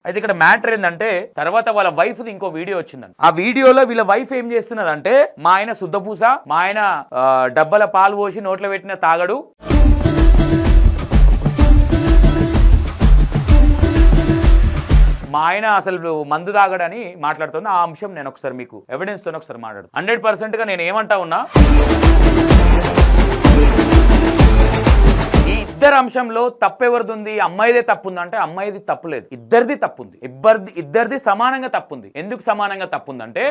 అయితే ఇక్కడ మ్యాటర్ ఏంటంటే తర్వాత వాళ్ళ వైఫ్ ది ఇంకో వీడియో వచ్చిందండి. ఆ వీడియోలో వీళ్ళ వైఫ్ ఏం చేస్తున్నదంటే మా ఆయన శుద్ధపూస, మా ఆయన డబ్బల పాలు పోసి నోట్లో పెట్టిన తాగడు, మా ఆయన అసలు మందు తాగడని మాట్లాడుతుంది. ఆ అంశం నేను ఒకసారి మీకు ఎవిడెన్స్ తో ఒకసారి మాట్లాడు. 100% గా నేను ఏమంటా ఉన్నా, ఈ ఇద్దరు అంశంలో తప్పెవరిది ఉంది, అమ్మాయిదే తప్పుంది అంటే అమ్మాయిది తప్పులేదు, ఇద్దరిది తప్పుంది. ఇద్దరిది సమానంగా తప్పుంది. ఎందుకు సమానంగా తప్పుందంటే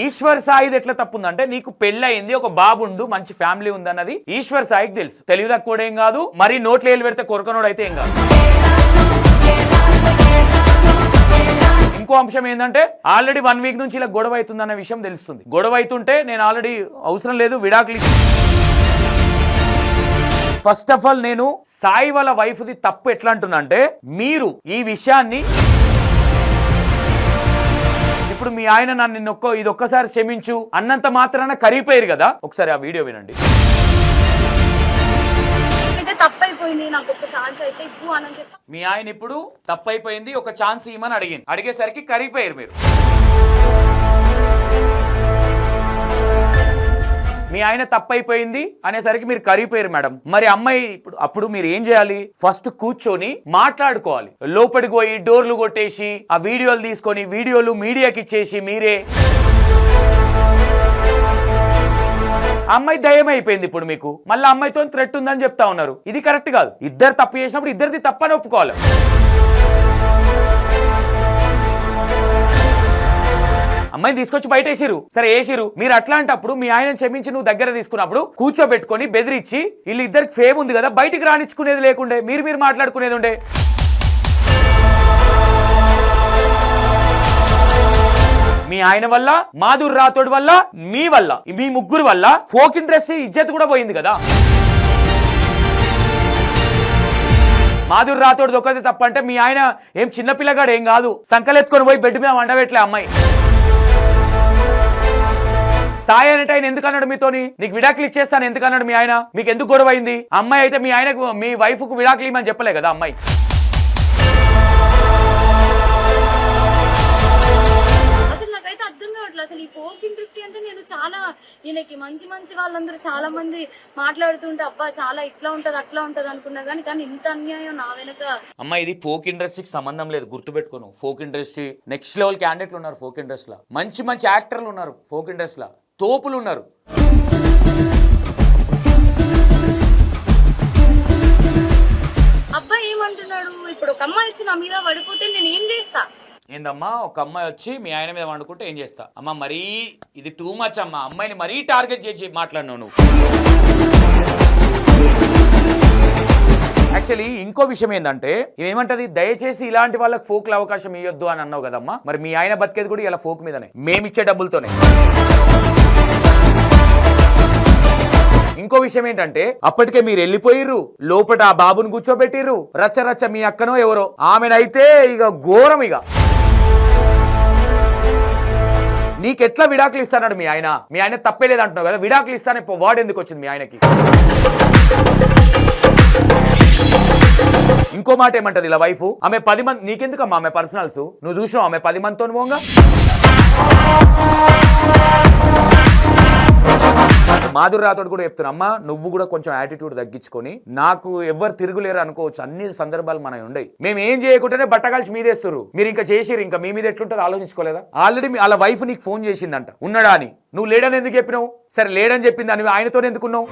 ఈశ్వర్ సాయిది ఎట్లా తప్పుందంటే నీకు పెళ్ళయింది, ఒక బాబుండు, మంచి ఫ్యామిలీ ఉందన్నది ఈశ్వర్ సాయికి తెలుసు. తెలివి తక్కువ ఏం కాదు, మరి నోట్లు ఏలు పెడితే కొరకనోడు అయితే ఏం కాదు. ఇంకో అంశం ఏంటంటే ఆల్రెడీ 1 వీక్ నుంచి ఇలా గొడవ అవుతుందన్న విషయం తెలుస్తుంది. గొడవ అవుతుంటే నేను ఆల్రెడీ అవసరం లేదు విడాకులు. ఫస్ట్ ఆఫ్ ఆల్ నేను సాయి వాళ్ళ వైఫ్ది తప్పు ఎట్లా అంటున్నా అంటే, మీరు ఈ విషయాన్ని ఇప్పుడు మీ ఆయన నన్ను ఇది ఒక్కసారి క్షమించు అన్నంత మాత్రాన కరిగిపోయారు కదా. ఒకసారి ఆ వీడియో వినండి. మీ ఆయన ఇప్పుడు తప్పైపోయింది, ఒక ఛాన్స్ ఇవ్వమని అడిగేసరికి కరిగిపోయారు మీరు. మీ ఆయన తప్పైపోయింది అనేసరికి మీరు కరిగిపోయారు మేడం. మరి అమ్మాయి అప్పుడు మీరు ఏం చేయాలి? ఫస్ట్ కూర్చొని మాట్లాడుకోవాలి. లోపలికి పోయి డోర్లు కొట్టేసి ఆ వీడియోలు తీసుకొని వీడియోలు మీడియాకి ఇచ్చేసి మీరే అమ్మాయి దయ్యం అయిపోయింది. ఇప్పుడు మీకు మళ్ళీ అమ్మాయితో థ్రెట్ ఉందని చెప్తా ఉన్నారు. ఇది కరెక్ట్ కాదు. ఇద్దరు తప్పు చేసినప్పుడు ఇద్దరిది తప్పని ఒప్పుకోవాలి. అమ్మాయిని తీసుకొచ్చి బయట వేసిరు, సరే వేసిరు. మీరు అట్లాంటప్పుడు మీ ఆయన క్షమించి నువ్వు దగ్గర తీసుకున్నప్పుడు కూర్చోబెట్టుకొని బెదిరించి వీళ్ళు ఇద్దరికి ఫేమ్ ఉంది కదా బయటికి రానిచ్చుకునేది లేకుండే మీరు మాట్లాడుకునేది ఉండే. మీ ఆయన వల్ల, మాధురి రాథోడ్ వల్ల, మీ వల్ల, మీ ముగ్గురు వల్ల ఫోక్ ఇండస్ట్రీ ఇజ్జత్ కూడా పోయింది కదా. మాధురి రాథోడ్ ఒకటి తప్పంటే మీ ఆయన ఏం చిన్నపిల్లగాడు ఏం కాదు, సంకలెత్తుకొని పోయి బెడ్ మీద వండబెట్టలే అమ్మాయి. సాయి అనేట ఆయన ఎందుకు అన్నాడు మీతోని? నీకు విడాకులు ఇచ్చేస్తాను ఎందుకు అన్నాడు మీ ఆయన? మీకు ఎందుకు గొడవ అయింది? అమ్మాయి అయితే మీ ఆయనకు మీ వైఫ్ కు విడాకులు ఇవ్వమని చెప్పలే కదా అమ్మాయి. మంచి మంచి వాళ్ళందరూ చాలా మంది మాట్లాడుతుంటే అబ్బా చాలా ఇట్లా ఉంటది అట్లా ఉంటది అనుకున్నా కానీ ఇంత అన్యాయం నా వెనక. అమ్మా ఇది ఫోక్ ఇండస్ట్రీకి సంబంధం లేదు, గుర్తుపెట్టుకోను. ఫోక్ ఇండస్ట్రీ నెక్స్ట్ లెవెల్ క్యాండిడేట్లు ఉన్నారు. ఫోక్ ఇండస్ట్రీలో మంచి మంచి యాక్టర్లు ఉన్నారు. ఫోక్ ఇండస్ట్రీలో తోపులు ఉన్నారు. అబ్బాయి ఏమంటున్నాడు? ఇప్పుడు ఒక అమ్మాయి వచ్చి నా మీద పడిపోతే నేను ఏం చేస్తా? ఏందమ్మా ఒక అమ్మాయి వచ్చి మీ ఆయన మీద వండుకుంటే ఏం చేస్తా? అమ్మ మరీ ఇది టూ మచ్ అమ్మా. అమ్మాయిని మరీ టార్గెట్ చేసి మాట్లాడినావు నువ్వు. యాక్చువల్లీ ఇంకో విషయం ఏంటంటే ఏమంటది, దయచేసి ఇలాంటి వాళ్ళకి ఫోక్ల అవకాశం ఇవ్వద్దు అని అన్నావు కదమ్మా. మరి మీ ఆయన బతికేది కూడా ఇలా ఫోక్ మీదనే, మేమిచ్చే డబ్బులతోనే. ఇంకో విషయం ఏంటంటే అప్పటికే మీరు వెళ్ళిపోయిర్రు, లోపల ఆ బాబుని కూర్చోబెట్టిర్రు, రచ్చ మీ అక్కనో ఎవరో, ఆమెనైతే ఇక ఘోరం. ఇక నీకెట్లా విడాకులు ఇస్తాడు మీ ఆయన? మీ ఆయన తప్పే లేదంటున్నావు కదా, విడాకులు ఇస్తానే వాడు ఎందుకు వచ్చింది మీ ఆయనకి? ఇంకో మాట ఏమంటది ఇలా వైఫ్, ఆమె 10 మంది నీకెందుకమ్మా ఆమె పర్సనల్స్? నువ్వు చూసినావు ఆమె 10 మందితో పోగా. మాధురి రాథోడ్ కూడా చెప్తున్నా, అమ్మా నువ్వు కూడా కొంచెం యాటిట్యూడ్ తగ్గించుకొని, నాకు ఎవరు తిరుగులేరు అనుకోవచ్చు, అన్ని సందర్భాలు మనవి ఉండయి. మేము ఏం చేయకుండానే బట్టగాల్చి మీదేస్తారు. మీరు ఇంకా చేసిరు, ఇంకా మీ మీద ఎట్లుంటుందో ఆలోచించుకోలేదా? ఆల్రెడీ వాళ్ళ వైఫ్ నీకు ఫోన్ చేసిందంట ఉన్నాడా అని. నువ్వు లేడని ఎందుకు చెప్పినావు? సరే లేడని చెప్పింది అని ఆయనతో ఎందుకున్నావు?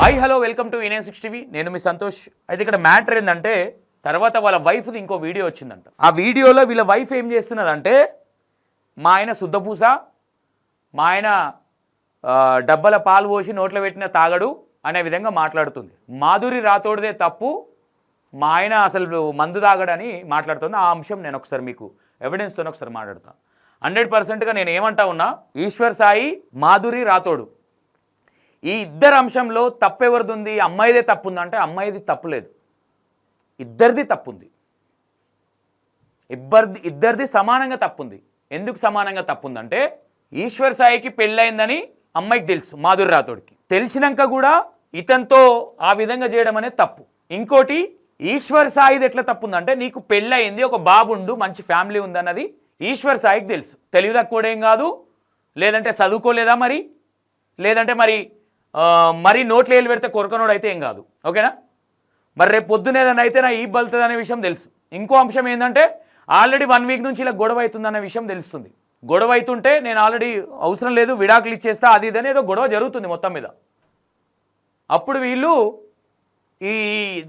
Hi hello welcome to N6 TV. నేను మీ సంతోష్. అయితే ఇక్కడ మ్యాటర్ ఏంటంటే తర్వాత వాళ్ళ వైఫ్ది ఇంకో వీడియో వచ్చిందంట. ఆ వీడియోలో వీళ్ళ వైఫ్ ఏం చేస్తున్నదంటే మా ఆయన శుద్ధపూస, మా ఆయన డబ్బల పాలు పోసి నోట్లో పెట్టిన తాగడు అనే విధంగా మాట్లాడుతుంది. మాధురి రాథోడ్దే తప్పు, మా ఆయన అసలు మందు తాగడని మాట్లాడుతుంది. ఆ అంశం నేను ఒకసారి మీకు ఎవిడెన్స్తో ఒకసారి మాట్లాడతాను. 100%గా నేను ఏమంటా ఉన్నా, ఈశ్వర్ సాయి, మాధురి రాథోడ్ ఈ ఇద్దరు అంశంలో తప్పెవరిది ఉంది, అమ్మాయిదే తప్పు ఉందంటే అమ్మాయిది తప్పులేదు, ఇద్దరిది తప్పుంది. ఇద్దరిది సమానంగా తప్పుంది. ఎందుకు సమానంగా తప్పుందంటే ఈశ్వర్ సాయికి పెళ్ళయిందని అమ్మాయికి తెలుసు, మాధురి రాథోడ్కి తెలిసినాక కూడా ఇతనితో ఆ విధంగా చేయడం అనేది తప్పు. ఇంకోటి ఈశ్వర్ సాయిది ఎట్లా తప్పు ఉందంటే, నీకు పెళ్ళయింది, ఒక బాబుండు, మంచి ఫ్యామిలీ ఉందన్నది ఈశ్వర్ సాయికి తెలుసు. తెలివి తక్కువ ఏం కాదు, లేదంటే చదువుకోలేదా మరి, లేదంటే మరి నోట్లు వేలు పెడితే కొరకనోడు అయితే ఏం కాదు. ఓకేనా? మరి రేపు పొద్దున ఏదైనా అయితే నా ఈ బలుతుంది అనే విషయం తెలుసు. ఇంకో అంశం ఏంటంటే, ఆల్రెడీ 1 వీక్ నుంచి ఇలా గొడవ అవుతుందన్న విషయం తెలుస్తుంది. గొడవ అవుతుంటే నేను ఆల్రెడీ అవసరం లేదు, విడాకులు ఇచ్చేస్తా, అది ఇదని ఏదో గొడవ జరుగుతుంది మొత్తం మీద. అప్పుడు వీళ్ళు ఈ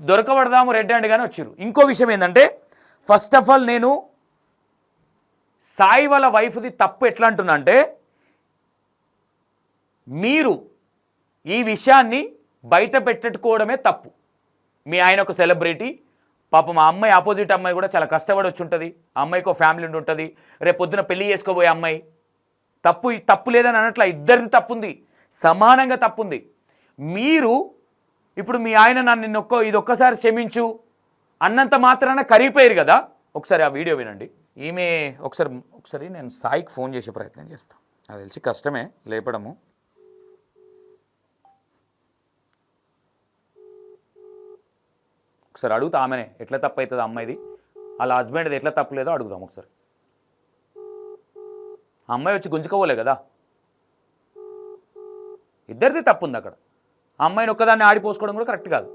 దొరకబడదాము రెడ్ హ్యాండ్గానే వచ్చారు. ఇంకో విషయం ఏంటంటే, ఫస్ట్ ఆఫ్ ఆల్ నేను సాయి వాళ్ళ వైఫ్ది తప్పు ఎట్లా అంటున్నా అంటే, మీరు ఈ విషయాన్ని బయట పెట్టుకోవడమే తప్పు. మీ ఆయన ఒక సెలబ్రిటీ, పాపం మా అమ్మాయి ఆపోజిట్ అమ్మాయి కూడా చాలా కష్టపడి వచ్చి ఉంటుంది, ఆ అమ్మాయికి ఒక ఫ్యామిలీ ఉండి ఉంటుంది, రేపు పొద్దున పెళ్లి చేసుకోబోయే అమ్మాయి. తప్పు లేదని అనట్లా, ఇద్దరిది తప్పుంది, సమానంగా తప్పుంది. మీరు ఇప్పుడు మీ ఆయన నన్ను ఇది ఒక్కసారి క్షమించు అన్నంత మాత్రాన కరిగిపోయారు కదా. ఒకసారి ఆ వీడియో వినండి. ఈమె ఒకసారి నేను సాయికి ఫోన్ చేసే ప్రయత్నం చేస్తాను. అది తెలిసి కష్టమే లేపడము. ఒకసారి అడుగుతా ఆమెనే ఎట్లా తప్పు అవుతుంది అమ్మాయిది, వాళ్ళ హస్బెండ్ది ఎట్లా తప్పులేదో అడుగుదాం ఒకసారి. అమ్మాయి వచ్చి గుంజుకోవలే కదా, ఇద్దరిది తప్పు ఉంది అక్కడ. అమ్మాయిని ఒక్కదాన్ని ఆడిపోసుకోవడం కూడా కరెక్ట్ కాదు.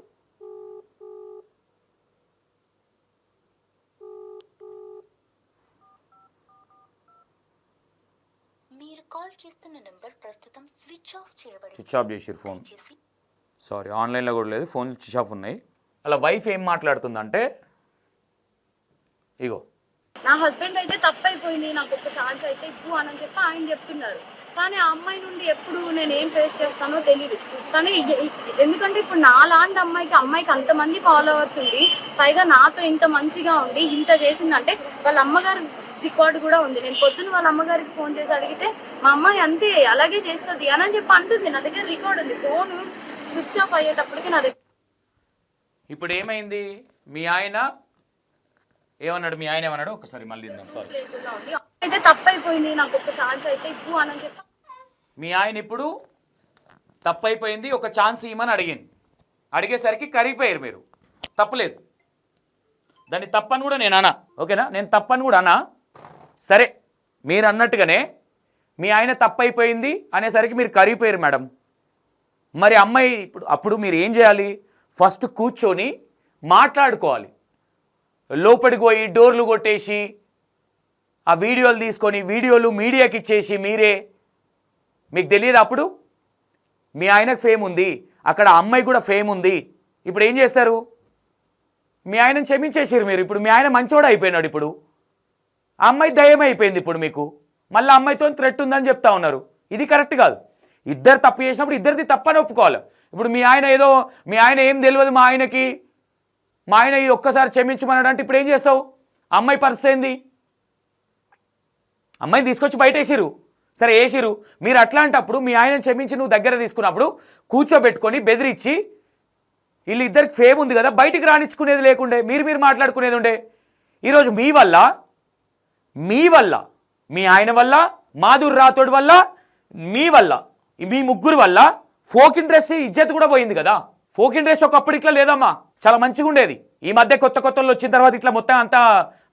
స్విచ్ ఆఫ్ చేసిరు ఫోన్. సారీ, ఆన్లైన్లో కూడా లేదు, ఫోన్ స్విచ్ ఆఫ్ ఉన్నాయి. అలా వైఫ్ ఏం మాట్లాడుతుందంటే, ఇగో నా హస్బెండ్ అయితే తప్పైపోయింది, నాకు ఒక ఛాన్స్ అయితే ఇవ్వు అని చెప్పి ఆయన చెప్తున్నారు. కానీ ఆ అమ్మాయి నుండి ఎప్పుడు నేను ఏం ఫేస్ చేస్తానో తెలియదు. కానీ ఎందుకంటే ఇప్పుడు నా లాంటి అమ్మాయికి అంతమంది ఫాలోవర్స్ ఉండి, పైగా నాతో ఇంత మంచిగా ఉండి ఇంత చేసిందంటే, వాళ్ళ అమ్మగారు రికార్డు కూడా ఉంది. నేను పొద్దున్న వాళ్ళ అమ్మగారికి ఫోన్ చేసి అడిగితే, మా అమ్మాయి అంతే అలాగే చేస్తుంది అని చెప్పి అంటుంది. నా దగ్గర రికార్డు ఉంది. ఫోన్ స్విచ్ ఆఫ్ అయ్యేటప్పటికి నా దగ్గర. ఇప్పుడు ఏమైంది, మీ ఆయన ఏమన్నాడు, మీ ఆయన ఏమన్నాడు ఒకసారి మళ్ళీ అయితే తప్పైపోయింది, నాకు ఒక ఛాన్స్ అయితే ఇవ్వు అని చెప్పి. మీ ఆయన ఇప్పుడు తప్పైపోయింది, ఒక ఛాన్స్ ఇవ్వమని అడిగేసరికి కరిగిపోయారు మీరు. తప్పలేదు, దాన్ని తప్పని కూడా నేను అనా. ఓకేనా? నేను తప్పని కూడా అనా. సరే, మీరు అన్నట్టుగానే మీ ఆయన తప్పైపోయింది అనేసరికి మీరు కరిగిపోయారు మేడం. మరి అమ్మాయి అప్పుడు మీరు ఏం చేయాలి, ఫస్ట్ కూర్చొని మాట్లాడుకోవాలి. లోపలికి పోయి డోర్లు కొట్టేసి ఆ వీడియోలు తీసుకొని వీడియోలు మీడియాకి ఇచ్చేసి మీకు తెలియదు. అప్పుడు మీ ఆయనకు ఫేమ్ ఉంది, అక్కడ అమ్మాయి కూడా ఫేమ్ ఉంది. ఇప్పుడు ఏం చేస్తారు, మీ ఆయనను క్షమించేసారు మీరు. ఇప్పుడు మీ ఆయన మంచోడు అయిపోయినాడు. ఇప్పుడు ఆ అమ్మాయి దయ్యం అయిపోయింది. ఇప్పుడు మీకు మళ్ళీ అమ్మాయితో థ్రెట్ ఉందని చెప్తా ఉన్నారు. ఇది కరెక్ట్ కాదు. ఇద్దరు తప్పు చేసినప్పుడు ఇద్దరిది తప్పని ఒప్పుకోవాలి. ఇప్పుడు మీ ఆయన ఏం తెలియదు మా ఆయన ఈ ఒక్కసారి క్షమించమన్నాడు అంటే ఇప్పుడు ఏం చేస్తావు? అమ్మాయి పరిస్థితి ఏంది? అమ్మాయిని తీసుకొచ్చి బయట వేసిరు, సరే వేసిరు. మీరు అట్లాంటప్పుడు మీ ఆయనను క్షమించి నువ్వు దగ్గర తీసుకున్నప్పుడు కూర్చోబెట్టుకొని బెదిరించి, వీళ్ళిద్దరికి ఫేమ్ ఉంది కదా, బయటికి రానిచ్చుకునేది లేకుండే, మీరు మాట్లాడుకునేది ఉండే. ఈరోజు మీ వల్ల మీ ఆయన వల్ల, మాధుర్ రాథోడ్ వల్ల, మీ ముగ్గురు వల్ల ఫోక్ ఇండస్ట్రీ ఇజ్జత్ కూడా పోయింది కదా. ఫోక్ ఇండస్ట్రీ ఒకప్పుడు ఇట్లా లేదమ్మా, చాలా మంచిగా ఉండేది. ఈ మధ్య కొత్తలు వచ్చిన తర్వాత ఇట్లా మొత్తం అంతా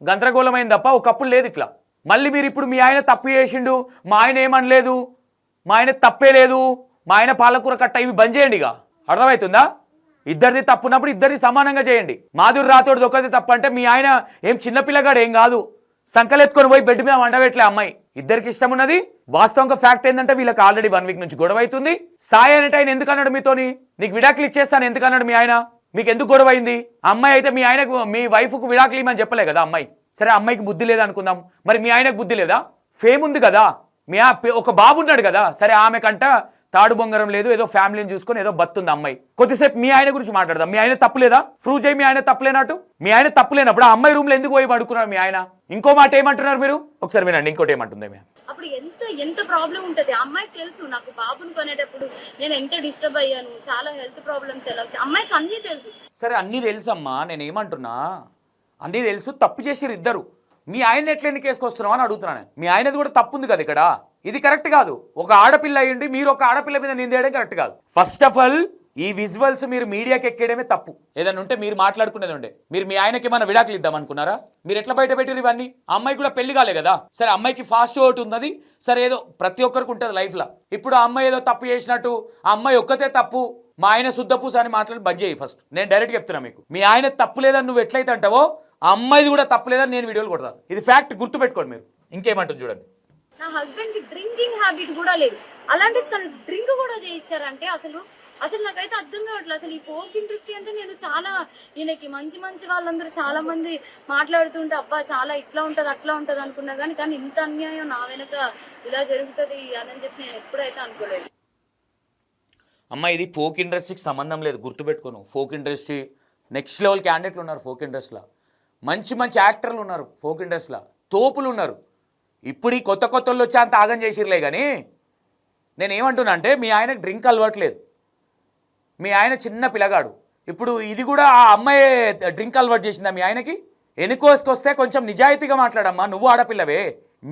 గందరగోళమైంది తప్ప ఒకప్పుడు లేదు ఇట్లా. మళ్ళీ మీరు ఇప్పుడు మీ ఆయన తప్పు చేసిండు, మా ఆయన ఏమనలేదు, మా ఆయన తప్పే లేదు, మా ఆయన పాలకూర కట్ట, ఇవి బంద్ చేయండి. ఇక అర్థమవుతుందా? ఇద్దరిది తప్పున్నప్పుడు ఇద్దరిది సమానంగా చేయండి. మాధుర్ రాథోడ్ ఒకరిది తప్పు అంటే మీ ఆయన ఏం చిన్నపిల్లగాడు ఏం కాదు, సంకలెత్తుకొని పోయి బెడ్ మీద వండబెట్టలే అమ్మాయి. ఇద్దరికి ఇష్టం ఉన్నది. వాస్తవంగా ఫ్యాక్ట్ ఏంటంటే వీళ్ళకి ఆల్రెడీ 1 వీక్ నుంచి గొడవ అవుతుంది. సాయి అనేట ఆయన ఎందుకు అన్నాడు మీతోని, నీకు విడాకులు ఇచ్చేస్తాను ఎందుకు అన్నాడు మీ ఆయన? మీకు ఎందుకు గొడవ అయింది? అమ్మాయి అయితే మీ వైఫ్కు విడాకులు ఇవ్వమని చెప్పలే కదా అమ్మాయి. సరే, అమ్మాయికి బుద్ధి లేదనుకుందాం, మరి మీ ఆయనకు బుద్ధి లేదా? ఫేమ్ ఉంది కదా, ఒక బాబు ఉన్నాడు కదా. సరే, ఆమె కంట తాడు బొంగరం లేదు, ఏదో ఫ్యామిలీని చూసుకొని ఏదో బతుంది అమ్మాయి. కొద్దిసేపు మీ ఆయన గురించి మాట్లాడదాం. మీ ఆయన తప్పులేదా? ప్రూవ్ చేయి మీ ఆయన తప్పులేనట్టు. మీ ఆయన తప్పులేనప్పుడు ఆ అమ్మాయి రూమ్లో ఎందుకు పోయి పడుకున్నారు మీ ఆయన? ఇంకో మాట ఏమంటున్నారు మీరు ఒకసారి వినండి. ఇంకోటి ఏమంటుంది మేము, అప్పుడు ఎంత ప్రాబ్లం ఉంటుంది అమ్మాయికి తెలుసు. నాకు బాబుని కొనేటప్పుడు నేను ఎంత డిస్టర్బ్ అయ్యాను, చాలా హెల్త్ ప్రాబ్లమ్స్ ఎలా వచ్చాయి అమ్మాయికి అన్నీ తెలుసు. సరే, అన్నీ తెలుసమ్మా, నేను ఏమంటున్నా, అన్నీ తెలుసు. తప్పు చేసిరు ఇద్దరు. మీ ఆయన ఎట్లా ఎన్ని కేసుకొస్తున్నావు అని అడుగుతున్నాను. మీ ఆయనది కూడా తప్పు ఉంది కదా ఇక్కడ. ఇది కరెక్ట్ కాదు. ఒక ఆడపిల్ల అయ్యండి మీరు ఒక ఆడపిల్ల మీద నిందేయడం కరెక్ట్ కాదు. ఫస్ట్ ఆఫ్ ఆల్ ఈ విజువల్స్ మీరు మీడియాకి ఎక్కేయడమే తప్పు. ఏదైనా ఉంటే మీరు మాట్లాడుకునేది ఉండే. మీరు మీ ఆయనకి ఏమైనా విడాకులు ఇద్దాం అనుకున్నారా? మీరు ఎట్లా బయట పెట్టారు ఇవన్నీ? అమ్మాయి కూడా పెళ్లి కాలే కదా. సరే అమ్మాయికి ఫాస్ట్ ఓటు ఉన్నది, సరే ఏదో ప్రతి ఒక్కరికి ఉంటుంది లైఫ్లో. ఇప్పుడు ఆ అమ్మాయి ఏదో తప్పు చేసినట్టు ఆ అమ్మాయి ఒక్కతే తప్పు, మా ఆయన శుద్ధపూస అని మాట్లాడి బంద్ చేయి ఫస్ట్. నేను డైరెక్ట్గా చెప్తున్నా మీకు, మీ ఆయన తప్పు లేదని నువ్వు ఎట్లయితే అంటావో ఆ అమ్మాయిది కూడా తప్పు లేదని నేను వీడియోలు కొడతాను. ఇది ఫ్యాక్ట్, గుర్తుపెట్టుకోండి మీరు. ఇంకేమంటుంది చూడండి. నా హస్బెండ్ కి డ్రింకింగ్ హ్యాబిట్ కూడా లేదు, అలాంటి తను డ్రింక్ కూడా చేయించారంటే అసలు నాకైతే అర్థం కావట్లేదు. అసలు ఈ ఫోక్ ఇండస్ట్రీ అంటే నేను చాలా ఈయనకి మంచి మంచి వాళ్ళందరూ చాలా మంది మాట్లాడుతుంటే అబ్బా చాలా ఇట్లా ఉంటుంది అట్లా ఉంటుంది అనుకున్నా కానీ ఇంత అన్యాయం నా వెనక ఇలా జరుగుతుంది అని చెప్పి నేను ఎప్పుడైతే అనుకోలేదు. అమ్మ ఇది ఫోక్ ఇండస్ట్రీకి సంబంధం లేదు, గుర్తుపెట్టుకోను. ఫోక్ ఇండస్ట్రీ నెక్స్ట్ లెవెల్ క్యాండిడేట్లు ఉన్నారు ఫోక్ ఇండస్ట్రీలో, మంచి మంచి యాక్టర్లు ఉన్నారు ఫోక్ ఇండస్ట్రీలో, తోపులు ఉన్నారు. ఇప్పుడు ఈ కొత్త వాళ్ళు వచ్చి అంత ఆగం చేసిర్లే. కానీ నేను ఏమంటున్నా అంటే మీ ఆయనకు డ్రింక్ అలవాట్లేదు, మీ ఆయన చిన్న పిల్లగాడు. ఇప్పుడు ఇది కూడా ఆ అమ్మాయి డ్రింక్ అలవాటు చేసిందా మీ ఆయనకి? ఎన్నికోసుకొస్తే కొంచెం నిజాయితీగా మాట్లాడమ్మా, నువ్వు ఆడపిల్లవే.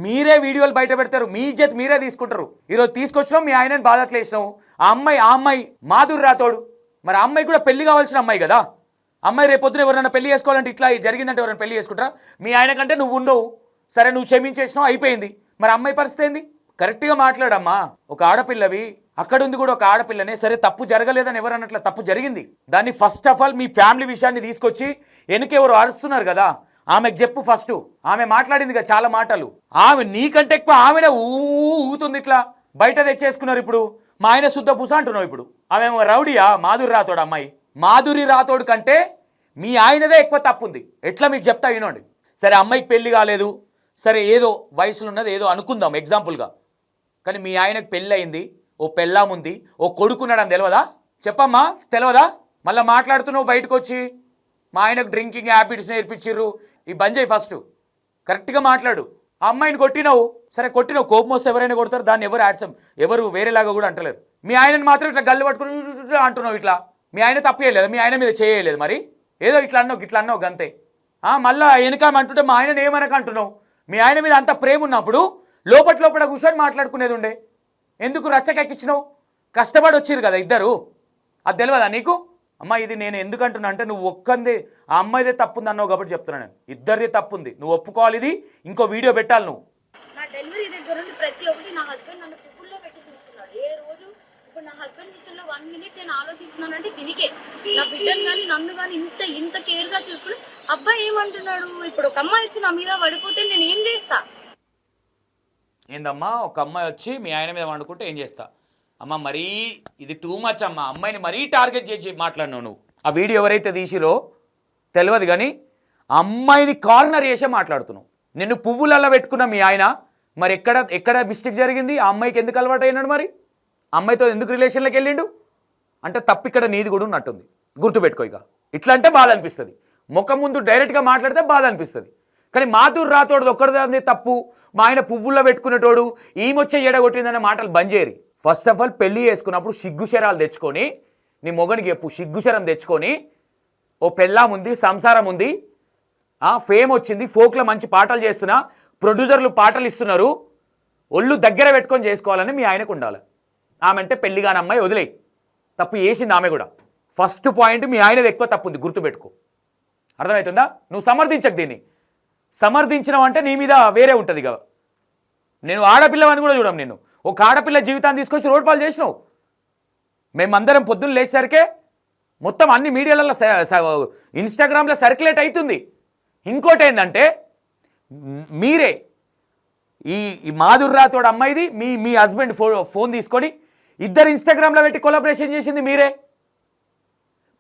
మీరే వీడియోలు బయట పెడతారు, మీ ఇజ్జత్ మీరే తీసుకుంటారు. ఈరోజు తీసుకొచ్చినావు మీ ఆయనని బాధట్లు వేసినావు. ఆ అమ్మాయి మాధురి రాథోడ్, మరి ఆ అమ్మాయి కూడా పెళ్లి కావాల్సిన అమ్మాయి కదా. అమ్మాయి రేపొద్దున ఎవరైనా పెళ్లి చేసుకోవాలంటే ఇట్లా జరిగిందంటే ఎవరైనా పెళ్లి చేసుకుంటారా? మీ ఆయన కంటే నువ్వు ఉండవు, సరే నువ్వు క్షమించేసినావు అయిపోయింది. మరి అమ్మాయి పరిస్థితి ఏంది? కరెక్ట్గా మాట్లాడమ్మా, ఒక ఆడపిల్లవి. అక్కడ ఉంది కూడా ఒక ఆడపిల్లనే, సరే తప్పు జరగలేదని ఎవరన్నట్ల, తప్పు జరిగింది. దాన్ని first of all me family విషయాన్ని తీసుకొచ్చి వెనకెవరు అరుస్తున్నారు కదా ఆమెకు చెప్పు ఫస్ట్. ఆమె మాట్లాడింది కదా చాలా మాటలు, ఆమె నీకంటే ఎక్కువ ఆమెనే ఊతుంది ఇట్లా బయట తెచ్చేసుకున్నారు. ఇప్పుడు మా ఆయన శుద్ధ పూస అంటున్నావు. ఇప్పుడు ఆమె రౌడీయా? మాధురి రాథోడ్ అమ్మాయి. మాధురి రాథోడ్ కంటే మీ ఆయనదే ఎక్కువ తప్పు ఉంది. ఎట్లా మీకు చెప్తా వినండి. సరే అమ్మాయికి పెళ్లి కాలేదు, సరే ఏదో వయసులో ఉన్నది ఏదో అనుకుందాం ఎగ్జాంపుల్గా. కానీ మీ ఆయనకు పెళ్ళి అయింది, ఓ పెళ్ళాముంది, ఓ కొడుకున్నాడని తెలియదా? చెప్పమ్మా, తెలియదా? మళ్ళీ మాట్లాడుతున్నావు బయటకు వచ్చి మా ఆయనకు డ్రింకింగ్ హ్యాబిట్స్ నేర్పించిర్రు. ఈ బంద్ చేయి ఫస్ట్, కరెక్ట్గా మాట్లాడు. ఆ అమ్మాయిని కొట్టినావు, సరే కొట్టినావు, కోపం వస్తే ఎవరైనా కొడతారు, దాన్ని ఎవరు వేరేలాగా కూడా అంటలేరు. మీ ఆయనని మాత్రం ఇట్లా గల్లు పట్టుకుని అంటున్నావు. ఇట్లా మీ ఆయన తప్పు చేయలేదు, మీ ఆయన మీద చేయలేదు, మరి ఏదో ఇట్లా అన్నావు గంతే. మళ్ళీ వెనకామంటుంటే మా ఆయనని ఏమనక అంటున్నావు. మీ ఆయన మీద అంత ప్రేమ ఉన్నప్పుడు లోపల కూర్చొని మాట్లాడుకునేది ఉండే, ఎందుకు రచ్చకెక్కించినావు? కష్టపడి వచ్చిరు కదా ఇద్దరు, అది తెలియదా నీకు? అమ్మ ఇది నేను ఎందుకంటున్నా అంటే నువ్వు ఒక్కంది ఆ అమ్మాయిదే తప్పుంది అన్నావు కాబట్టి చెప్తున్నా. నేను ఇద్దరిదే తప్పుంది, నువ్వు ఒప్పుకోవాలి. ఇది ఇంకో వీడియో పెట్టాలి నువ్వు. నా డెలివరీ దగ్గర నుండి ప్రతి ఒక్కటి నా హస్బెండ్ నన్ను పువ్వుల్లో పెట్టి చూస్తున్నాడు. ఏ రోజు ఇప్పుడు నా హస్బెండ్ విషయంలో 1 minute నేను ఆలోచిస్తున్నానంటే దీనికే, నా బిడ్డను కానీ నన్ను కానీ ఇంత కేర్గా చూసుకుని అబ్బాయి ఏమంటున్నాడు, ఇప్పుడు ఒక అమ్మాయి వచ్చి నా మీద పడిపోతే నేను ఏం చేస్తా? ఏందమ్మా ఒక అమ్మాయి వచ్చి మీ ఆయన మీద వండుకుంటే ఏం చేస్తా? అమ్మ మరీ ఇది టూ మచ్ అమ్మ, అమ్మాయిని మరీ టార్గెట్ చేసి మాట్లాడినావు నువ్వు. ఆ వీడియో ఎవరైతే తీసిరో తెలియదు కానీ అమ్మాయిని కార్నర్ చేసే మాట్లాడుతున్నావు. నిన్ను పువ్వులలో పెట్టుకున్న మీ ఆయన మరి ఎక్కడ మిస్టేక్ జరిగింది? ఆ అమ్మాయికి ఎందుకు అలవాటు అయినాడు? మరి అమ్మాయితో ఎందుకు రిలేషన్లోకి వెళ్ళిండు? అంటే తప్పు ఇక్కడ నీది కూడా ఉన్నట్టుంది, గుర్తుపెట్టుకో. ఇక ఇట్లా అంటే బాధ అనిపిస్తుంది, ముఖం ముందు డైరెక్ట్గా మాట్లాడితే బాధ అనిపిస్తుంది. కానీ మాధురి రాథోడ్ ఒక్కరిదే తప్పు, మా ఆయన పువ్వుల్లో పెట్టుకునేటోడు ఈమొచ్చే ఎడగొట్టిందనే మాటలు బంద్ చేయరు. ఫస్ట్ ఆఫ్ ఆల్ పెళ్లి చేసుకున్నప్పుడు సిగ్గుశరాలు తెచ్చుకొని, నీ మొగనికి చెప్పు సిగ్గుశరం తెచ్చుకొని, ఓ పెళ్ళాం ఉంది, సంసారం ఉంది, ఫేమ్ వచ్చింది, ఫోక్లో మంచి పాటలు చేస్తున్నా, ప్రొడ్యూసర్లు పాటలు ఇస్తున్నారు, ఒళ్ళు దగ్గర పెట్టుకొని చేసుకోవాలని మీ ఆయనకు ఉండాలి. ఆమె అంటే పెళ్లి కాని అమ్మాయి వదిలేయి, తప్పు చేసింది ఆమె కూడా. ఫస్ట్ పాయింట్ మీ ఆయనది ఎక్కువ తప్పు ఉంది, గుర్తుపెట్టుకో. అర్థమవుతుందా? నువ్వు సమర్థించకు దీన్ని. సమర్థించడం అంటే నీ మీద వేరే ఉంటుంది కదా. నేను ఆడపిల్లవని కూడా చూడం, నేను ఒక ఆడపిల్ల జీవితాన్ని తీసుకొచ్చి రోడ్ పాలు చేసినావు. మేమందరం పొద్దున్న లేచేసరికే మొత్తం అన్ని మీడియాలలో ఇన్స్టాగ్రామ్లో సర్క్యులేట్ అవుతుంది. ఇంకోటి ఏంటంటే మీరే ఈ మాధురి రాథోడ్ అమ్మాయిది మీ హస్బెండ్ ఫోన్ తీసుకొని ఇద్దరు ఇన్స్టాగ్రామ్లో పెట్టి కొలాబరేషన్ చేసింది మీరే.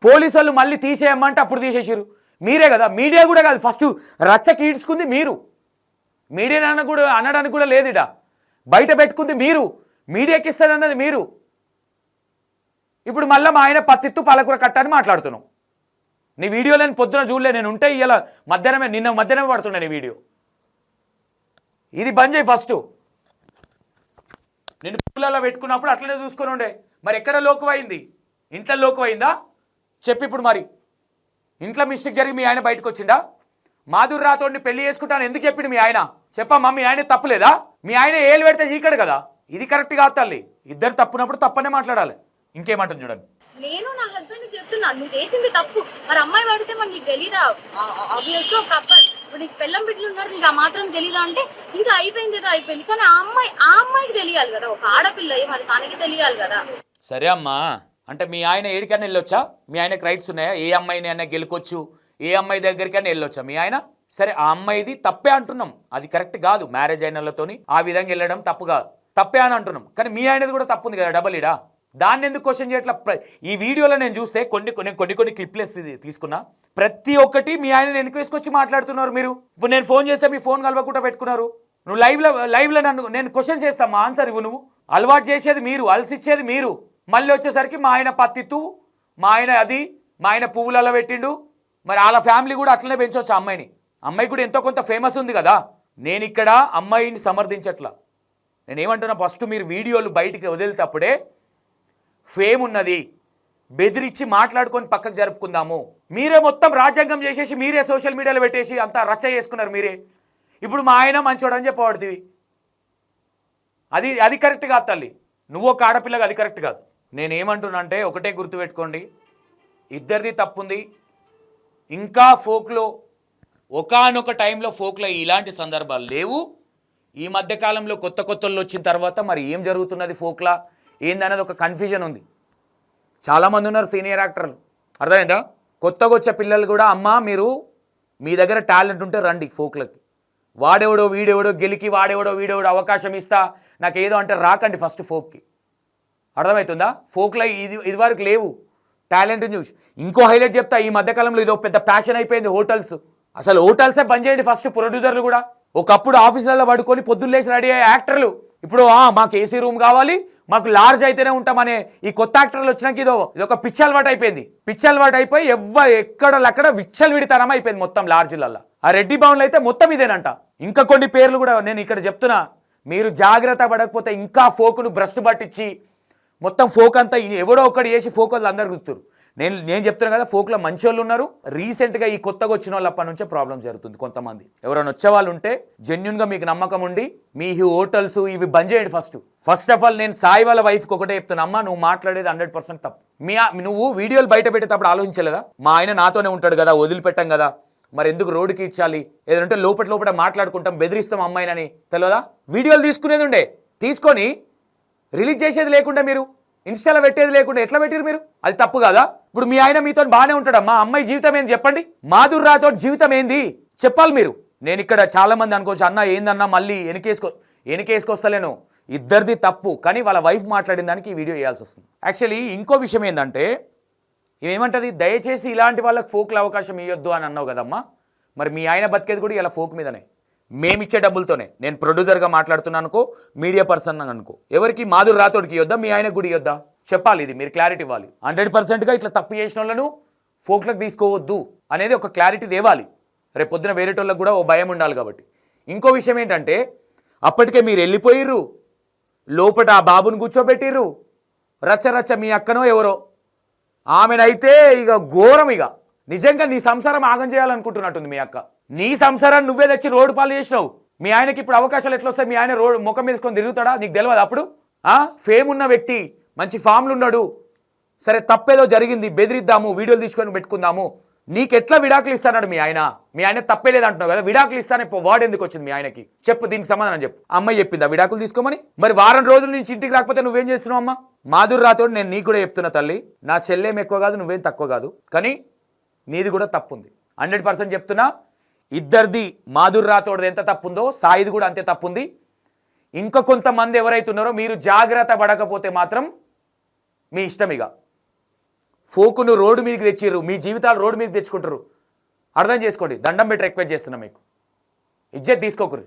పోలీసు వాళ్ళు మళ్ళీ తీసేయమ్మంటే అప్పుడు తీసేసారు మీరే కదా. మీడియా కూడా కాదు, ఫస్ట్ రచ్చకి ఈడ్చుకుంది మీరు. మీడియా అనడానికి కూడా లేదు, ఇడ బయట పెట్టుకుంది మీరు, మీడియాకి ఇస్తానన్నది మీరు. ఇప్పుడు మళ్ళీ మా ఆయన పత్తిత్తు పాలకూర కట్టని మాట్లాడుతున్నావు. నీ వీడియో నేను పొద్దున చూడలే, నేను ఉంటే ఇలా నిన్న మధ్యాహ్నమే పడుతున్నా నీ వీడియో. ఇది బంద్ చేయి ఫస్ట్. నేను పూలలో పెట్టుకున్నప్పుడు అట్లనే చూసుకొని ఉండే, మరి ఎక్కడ లోకువైంది? ఇంట్లో లోకువైందా చెప్పి. ఇప్పుడు మరి ఇంట్లో మిస్టేక్ జరిగి మీ ఆయన బయటకు వచ్చిందా? మాధురి రాథోడ్ని పెళ్లి చేసుకుంటాను ఎందుకు చెప్పిండు మీ ఆయన? చెప్పమ్మా, మీ ఆయన తప్పులేదా? మీ ఆయన ఏలు పెడితే చీకడు కదా. ఇది కరెక్ట్ కాదు తల్లి, ఇద్దరు తప్పునప్పుడు తప్పనే మాట్లాడాలి. ఇంకేమంటుంది చూడండి. నేను నా హస్బెండ్ చెప్తున్నా నువ్వు చేసింది తప్పు. మరి అమ్మాయి పడితే మరి నీకు తెలీదా? ఆబ్వియస్గా ఒక అబ్బాయి ఇప్పుడు నీకు పెళ్ళం బిడ్డలు ఉన్నారు, నీకు ఆ మాత్రం తెలీదా అంటే ఇంకా అయిపోయింది ఏదో అయిపోయింది. కానీ ఆ అమ్మాయికి తెలియాలి కదా, ఒక ఆడపిల్ల మరి తనకి తెలియాలి కదా. సరే అమ్మా, అంటే మీ ఆయన ఏడికైనా వెళ్ళొచ్చా? మీ ఆయనకు రైట్స్ ఉన్నాయా? ఏ అమ్మాయిని అయినా గెలుకొచ్చు, ఏ అమ్మాయి దగ్గరికైనా వెళ్ళొచ్చా మీ ఆయన? సరే, ఆ అమ్మాయిది తప్పే అంటున్నాం, అది కరెక్ట్ కాదు. మ్యారేజ్ అయిన వాళ్ళతోని ఆ విధంగా వెళ్ళడం తప్పు కాదు, తప్పే అని అంటున్నాం. కానీ మీ ఆయనది కూడా తప్పు ఉంది కదా, డబల్ ఇడా. దాన్ని ఎందుకు క్వశ్చన్ చేయట్లా? ఈ వీడియోలో నేను చూస్తే కొన్ని క్లిప్లెస్ తీసుకున్నా, ప్రతి ఒక్కటి మీ ఆయన ఎందుకు వేసుకొచ్చి మాట్లాడుతున్నారు మీరు. ఇప్పుడు నేను ఫోన్ చేస్తే మీ ఫోన్ కలవకుండా పెట్టుకున్నారు. నువ్వు లైవ్లో నేను క్వశ్చన్ చేస్తాను, మా ఆన్సర్ ఇవ్వు. నువ్వు అలవాటు చేసేది మీరు, అలసిచ్చేది మీరు. మళ్ళీ వచ్చేసరికి మా ఆయన పత్తిత్తు, మా ఆయన పువ్వులలో పెట్టిండు. మరి వాళ్ళ ఫ్యామిలీ కూడా అట్లనే పెంచవచ్చు అమ్మాయిని. అమ్మాయి కూడా ఎంతో కొంత ఫేమస్ ఉంది కదా. నేను ఇక్కడ అమ్మాయిని సమర్థించట్లా. నేనేమంటున్నా, ఫస్ట్ మీరు వీడియోలు బయటికి వదిలేటప్పుడే ఫేమ్ ఉన్నది, బెదిరించి మాట్లాడుకొని పక్కకు జరుపుకుందాము. మీరే మొత్తం రాజ్యాంగం చేసేసి మీరే సోషల్ మీడియాలో పెట్టేసి అంతా రచ్చ చేసుకున్నారు మీరే. ఇప్పుడు మా ఆయన మంచోడని చెప్పబడుతుంది. అది కరెక్ట్ కాదు తల్లి, నువ్వు ఒక ఆడపిల్లగా అది కరెక్ట్ కాదు. నేనేమంటున్నా అంటే ఒకటే గుర్తుపెట్టుకోండి, ఇద్దరిది తప్పుంది. ఇంకా ఫోక్లో ఒకానొక టైంలో ఫోక్లో ఇలాంటి సందర్భాలు లేవు. ఈ మధ్యకాలంలో కొత్తలు వచ్చిన తర్వాత మరి ఏం జరుగుతున్నది ఫోక్లా ఏందనేది ఒక కన్ఫ్యూజన్ ఉంది. చాలామంది ఉన్నారు సీనియర్ యాక్టర్లు, అర్థమైందా? కొత్తగా వచ్చే పిల్లలు కూడా, అమ్మ మీరు మీ దగ్గర టాలెంట్ ఉంటే రండి ఫోక్లకి. వాడెవడో వీడెవడో గెలికి వీడెవడో అవకాశం ఇస్తా నాకేదో అంటే రాకండి ఫస్ట్ ఫోక్కి. అర్థమవుతుందా? ఫోక్లో ఇది వరకు లేవు టాలెంట్ని చూసి. ఇంకో హైలైట్ చెప్తా, ఈ మధ్యకాలంలో ఇదో పెద్ద ప్యాషన్ అయిపోయింది హోటల్స్. అసలు హోటల్సే బంద్ చేయండి ఫస్ట్. ప్రొడ్యూసర్లు కూడా ఒకప్పుడు ఆఫీసులలో పడుకొని పొద్దున్న లేచి రెడీ అయ్యే యాక్టర్లు ఇప్పుడు మాకు ఏసీ రూమ్ కావాలి, మాకు లార్జ్ అయితేనే ఉంటామనే ఈ కొత్త యాక్టర్లు వచ్చినాక ఇదొక పిచ్చి అలవాటు అయిపోయింది. పిచ్చి అలవాటు అయిపోయి ఎక్కడక్కడ విచ్చలు విడితనం అయిపోయింది మొత్తం లార్జ్లల్లో. ఆ రెడ్డి భవన్లు అయితే మొత్తం ఇదేనంట. ఇంకా కొన్ని పేర్లు కూడా నేను ఇక్కడ చెప్తున్నా, మీరు జాగ్రత్త పడకపోతే ఇంకా ఫోకును భ్రష్టు పట్టించి మొత్తం ఫోక్ అంతా ఎవడో ఒకటి చేసి ఫోక్ వాళ్ళు అందరు గుర్తురు. నేను చెప్తున్నాను కదా, ఫోక్లో మంచి వాళ్ళు ఉన్నారు. రీసెంట్గా ఈ కొత్తగా వచ్చిన వాళ్ళు అప్పటి నుంచే ప్రాబ్లం జరుగుతుంది. కొంతమంది ఎవరైనా వచ్చేవాళ్ళు ఉంటే జెన్యున్గా మీకు నమ్మకం ఉండి మీ హోటల్స్ ఇవి బంద్ చేయండి ఫస్ట్ ఆఫ్ ఆల్. నేను సాయి వాళ్ళ వైఫ్కి ఒకటే చెప్తున్నా, అమ్మ నువ్వు మాట్లాడేది 100% తప్పు. నువ్వు వీడియోలు బయట పెట్టేటప్పుడు ఆలోచించలేదా? మా ఆయన నాతోనే ఉంటాడు కదా, వదిలిపెట్టాం కదా, మరి ఎందుకు రోడ్డుకి ఇచ్చాలి? ఏదంటే లోపల మాట్లాడుకుంటాం, బెదిరిస్తాం అమ్మాయినని తెలియదా? వీడియోలు తీసుకునేది ఉండే, తీసుకొని రిలీజ్ చేసేది లేకుండా మీరు ఇన్స్టాలో పెట్టేది లేకుండా ఎట్లా పెట్టారు మీరు? అది తప్పు కదా? ఇప్పుడు మీ ఆయన మీతో బాగానే ఉంటాడమ్మా, అమ్మాయి జీవితం ఏంది చెప్పండి. మాధుర్ రాథోడ్ జీవితం ఏంది చెప్పాలి మీరు. నేను ఇక్కడ చాలా మంది అనుకోవచ్చు, అన్న ఏందన్నా మళ్ళీ వెనకేసుకొస్తలేను. ఇద్దరిది తప్పు, కానీ వాళ్ళ వైఫ్ మాట్లాడిన దానికి ఈ వీడియో చేయాల్సి వస్తుంది. యాక్చువల్లీ ఇంకో విషయం ఏంటంటే, ఏమంటది, దయచేసి ఇలాంటి వాళ్ళకి ఫోక్ల అవకాశం ఇవ్వద్దు అని అన్నావు కదమ్మా. మరి మీ ఆయన బతికేది కూడా ఇలా ఫోక్ మీదనే, మేమిచ్చే డబ్బులతోనే. నేను ప్రొడ్యూసర్గా మాట్లాడుతున్నాను అనుకో, మీడియా పర్సన్ అనుకో, ఎవరికి మాధుర్ రాథోడ్కి ఇవ్వద్దా, మీ ఆయనకు కూడా ఇవ్వద్దా చెప్పాలి. ఇది మీరు క్లారిటీ ఇవ్వాలి. 100%గా ఇట్లా తప్పు చేసిన వాళ్ళను ఫోక్లకు తీసుకోవద్దు అనేది ఒక క్లారిటీ తేవాలి. రేపు పొద్దున వేరేటోళ్ళకి కూడా ఓ భయం ఉండాలి కాబట్టి. ఇంకో విషయం ఏంటంటే, అప్పటికే మీరు వెళ్ళిపోయిర్రు, లోపల ఆ బాబుని కూర్చోబెట్టిర్రు, రచ్చ మీ అక్కనో ఎవరో, ఆమెనైతే ఇక ఘోరం. ఇక నిజంగా నీ సంసారం ఆగం చేయాలనుకుంటున్నట్టుంది మీ అక్క. నీ సంసారాన్ని నువ్వే తెచ్చి రోడ్డు పాలు చేసినావు. మీ ఆయనకి ఇప్పుడు అవకాశాలు ఎట్లా వస్తాయి? మీ ఆయన రోడ్డు ముఖం వేసుకొని తిరుగుతాడా? నీకు తెలియదు అప్పుడు? ఫేమ్ ఉన్న వ్యక్తి, మంచి ఫామ్లు ఉన్నాడు, సరే తప్పేదో జరిగింది, బెదిరిద్దాము, వీడియోలు తీసుకొని పెట్టుకుందాము, నీకెట్లా విడాకులు ఇస్తాడు మీ ఆయన? మీ ఆయన తప్పే లేదంటున్నావు కదా, విడాకులు ఇస్తానే వాడు ఎందుకు వచ్చింది మీ ఆయనకి చెప్పు, దీనికి సమాధానం చెప్పు. అమ్మాయి చెప్పిందా విడాకులు తీసుకోమని? మరి వారం రోజుల నుంచి ఇంటికి రాకపోతే నువ్వేం చేస్తున్నావు అమ్మ? మాధుర్ రాథోడ్, నేను నీకు కూడా చెప్తున్నా తల్లి, నా చెల్లేం ఎక్కువ కాదు, నువ్వేం తక్కువ కాదు, కానీ నీది కూడా తప్పుంది. 100% చెప్తున్నా. ఇద్దరిది, మాధుర్ రాథోడ్ది ఎంత తప్పుందో సాయిది కూడా అంతే తప్పుంది. ఇంకా కొంతమంది ఎవరైతున్నారో మీరు జాగ్రత్త పడకపోతే మాత్రం మీ ఇష్టం. ఇక ఫోకును రోడ్డు మీదకి తెచ్చిర్రు, మీ జీవితాలు రోడ్డు మీదకి తెచ్చుకుంటారు. అర్థం చేసుకోండి, దండం పెట్టి రిక్వెస్ట్ చేస్తున్నా, మీకు ఇజ్జత్ తీసుకోకరు.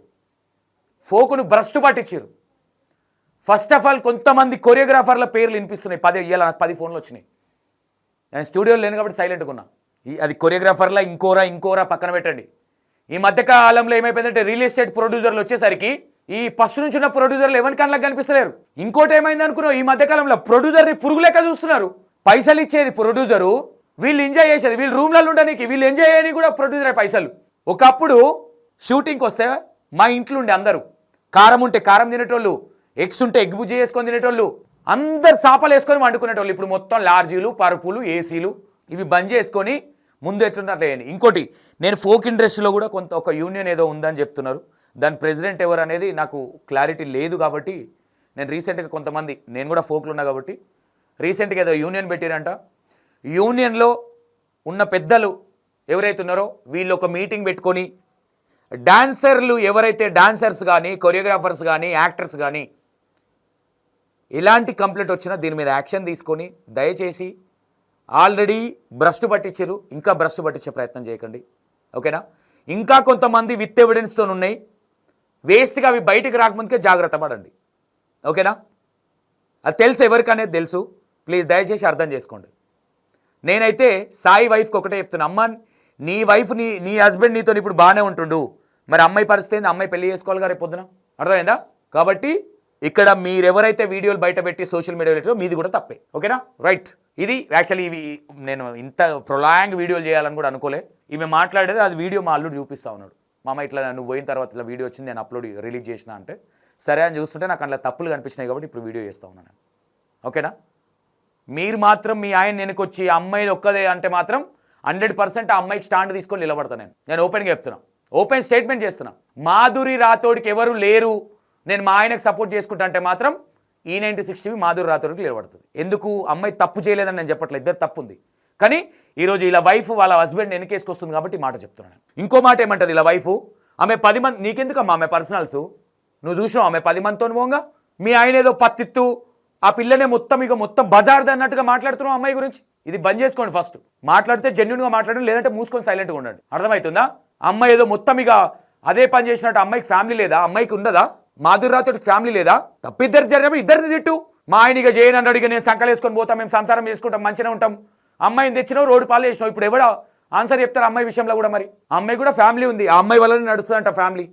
ఫోకును భ్రష్టు పట్టించారు. ఫస్ట్ ఆఫ్ ఆల్ కొంతమంది కొరియోగ్రాఫర్ల పేర్లు వినిపిస్తున్నాయి. 10 ఫోన్లు వచ్చినాయి. నేను స్టూడియోలో లేను కాబట్టి సైలెంట్గా ఉన్నా. అది కొరియోగ్రాఫర్లా ఇంకోరా పక్కన పెట్టండి. ఈ మధ్యకాలంలో ఏమైపోయిందంటే, రియల్ ఎస్టేట్ ప్రొడ్యూసర్లు వచ్చేసరికి ఈ ఫస్ట్ నుంచి ఉన్న ప్రొడ్యూసర్లు ఎవరి కళ్ళకి కనిపిస్తలేరు. ఇంకోటి ఏమైంది అనుకున్నావు, ఈ మధ్యకాలంలో ప్రొడ్యూసర్ని పురుగు లెక్క చూస్తున్నారు. పైసలు ఇచ్చేది ప్రొడ్యూసరు, వీళ్ళు ఎంజాయ్ చేసేది, వీళ్ళు రూమ్లలో ఉండడానికి, వీళ్ళు ఎంజాయ్ చేయని కూడా ప్రొడ్యూసర్ పైసలు. ఒకప్పుడు షూటింగ్కి వస్తే మా ఇంట్లో ఉండే అందరూ కారం ఉంటే కారం తినేటోళ్ళు, ఎగ్స్ ఉంటే ఎగ్ బుజ్జి చేసుకొని తినేటోళ్ళు, అందరు సాపలు వేసుకొని వండుకునేటోళ్ళు ఇప్పుడు మొత్తం లార్జీలు పరుపులు ఏసీలు ఇవి బంద్ చేసుకొని ముందు ఎట్లున్నట్లే. ఇంకోటి నేను ఫోక్ ఇండస్ట్రీలో కూడా కొంత ఒక యూనియన్ ఏదో ఉందని చెప్తున్నారు. దాని ప్రెసిడెంట్ ఎవరు అనేది నాకు క్లారిటీ లేదు కాబట్టి నేను రీసెంట్గా కొంతమంది నేను కూడా ఫోక్లు ఉన్నా కాబట్టి రీసెంట్గా ఏదో యూనియన్ పెట్టారంట. యూనియన్లో ఉన్న పెద్దలు ఎవరైతే ఉన్నారో వీళ్ళు ఒక మీటింగ్ పెట్టుకొని డాన్సర్లు ఎవరైతే డాన్సర్స్ కానీ కొరియోగ్రాఫర్స్ కానీ యాక్టర్స్ కానీ ఎలాంటి కంప్లైంట్ వచ్చినా దీని మీద యాక్షన్ తీసుకొని దయచేసి ఆల్రెడీ భ్రష్టు పట్టించారు, ఇంకా భ్రష్టు పట్టించే ప్రయత్నం చేయకండి. ఓకేనా? ఇంకా కొంతమంది విత్ ఎవిడెన్స్తో ఉన్నాయి, వేస్ట్గా అవి బయటికి రాకముందుకే జాగ్రత్త పడండి. ఓకేనా? అది తెలుసు, ఎవరికనేది తెలుసు. ప్లీజ్ దయచేసి అర్థం చేసుకోండి. నేనైతే సాయి వైఫ్కి ఒకటే చెప్తున్నా, అమ్మ నీ వైఫ్ నీ హస్బెండ్ నీతో ఇప్పుడు బాగానే ఉంటుండు, మరి అమ్మాయి పరిస్థితి ఏంది? అమ్మాయి పెళ్లి చేసుకోవాలి రేపు పొద్దున. అర్థమైందా? కాబట్టి ఇక్కడ మీరెవరైతే వీడియోలు బయట పెట్టి సోషల్ మీడియాలో పెట్టారో మీది కూడా తప్పే. ఓకేనా? రైట్. ఇది యాక్చువల్లీ ఇవి నేను ఇంత ప్రొలాంగ్ వీడియోలు చేయాలని కూడా అనుకోలే. ఈమె మాట్లాడేది అది వీడియో మా అల్లుడు చూపిస్తా ఉన్నాడు. మామ ఇట్లా నువ్వు పోయిన తర్వాత ఇట్లా వీడియో వచ్చింది, నేను రిలీజ్ చేసిన అంటే సరే అని చూస్తుంటే నాకు అట్లా తప్పులు కనిపించినాయి కాబట్టి ఇప్పుడు వీడియో చేస్తూ ఉన్నాను. ఓకేనా? మీరు మాత్రం మీ ఆయన వెనుకొచ్చి అమ్మాయి ఒక్కదే అంటే మాత్రం 100% ఆ అమ్మాయికి స్టాండ్ తీసుకొని నిలబడతాను. నేను ఓపెన్గా చెప్తున్నా, ఓపెన్ స్టేట్మెంట్ చేస్తున్నా. మాధురి రాథోడ్కి ఎవరు లేరు, నేను మా ఆయనకు సపోర్ట్ చేసుకుంటా అంటే మాత్రం E96 TV మాధురి రాథోడ్కి నిలబడుతుంది. ఎందుకు? అమ్మాయి తప్పు చేయలేదని నేను చెప్పట్లేదు, ఇద్దరు తప్పు ఉంది. కానీ ఈరోజు ఇలా వైఫ్ వాళ్ళ హస్బెండ్ వెనకేసుకొస్తుంది కాబట్టి మాట చెప్తున్నాను. ఇంకో మాట ఏమంటుంది ఇలా వైఫ్, ఆమె 10 మంది నీకెందుకమ్మా ఆమె పర్సనల్స్, నువ్వు చూసినావు ఆమె 10 మందితో పోగా మీ ఆయన ఏదో పత్తిత్తు ఆ పిల్లనే మొత్తం బజార్ది అన్నట్టుగా మాట్లాడుతున్నావు అమ్మాయి గురించి. ఇది బంద్ చేసుకోండి. ఫస్ట్ మాట్లాడితే జెన్యున్గా మాట్లాడండి, లేదంటే మూసుకొని సైలెంట్గా ఉండండి. అర్థమవుతుందా? అమ్మాయి ఏదో మొత్తం ఇక అదే పని చేసినట్టు అమ్మాయికి ఫ్యామిలీ లేదా? అమ్మాయికి ఉండదా? మాధురి రాథోడ్కి ఫ్యామిలీ లేదా? తప్పిద్దరు జరిగినప్పుడు ఇద్దరిని తిట్టు. మా ఆయన ఇక చేయను అన్నాడు, ఇక నేను సంకలేసుకొని పోతాం, మేము సంసారం చేసుకుంటాం, మంచిగా ఉంటాం. అమ్మాయిని తెచ్చినావు, రోడ్డు పాలు చేసినావు. ఇప్పుడు ఎవడ ఆన్సర్ చెప్తారు అమ్మాయి విషయంలో కూడా? మరి అమ్మాయి కూడా ఫ్యామిలీ ఉంది, ఆ అమ్మాయి వల్లనే నడుస్తుందంట ఫ్యామిలీ.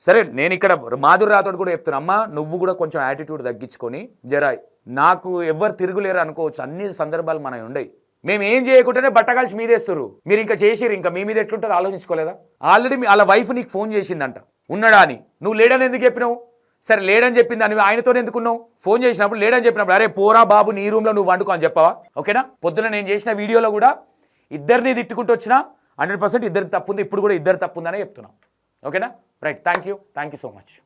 సరే, నేను ఇక్కడ మాధురి రాథోడ్ కూడా చెప్తున్నా, అమ్మ నువ్వు కూడా కొంచెం యాటిట్యూడ్ తగ్గించుకొని జరాయ్. నాకు ఎవరు తిరుగులేరు అనుకోవచ్చు, అన్ని సందర్భాలు మనవి ఉండయి. మేము ఏం చేయకుండానే బట్టగాల్చి మీదేస్తారు. మీరు ఇంకా చేసిరు, ఇంకా మీ మీద ఎట్లుంటుందో ఆలోచించుకోలేదా? ఆల్రెడీ వాళ్ళ వైఫ్ నీకు ఫోన్ చేసిందంట ఉన్నాడా అని. నువ్వు లేడని ఎందుకు చెప్పినావు? సరే లేడని చెప్పింది అని ఆయనతో ఎందుకున్నావు? ఫోన్ చేసినప్పుడు లేడని చెప్పినప్పుడు అరే పోరా బాబు నీ రూమ్లో నువ్వు వండుకో అని చెప్పవా? ఓకేనా? పొద్దున నేను చేసిన వీడియోలో కూడా ఇద్దరిని తిట్టుకుంటూ వచ్చినా 100% ఇద్దరు తప్పుంది, ఇప్పుడు కూడా ఇద్దరు తప్పుందనే చెప్తున్నాం. ఓకేనా? Right. Thank you so much.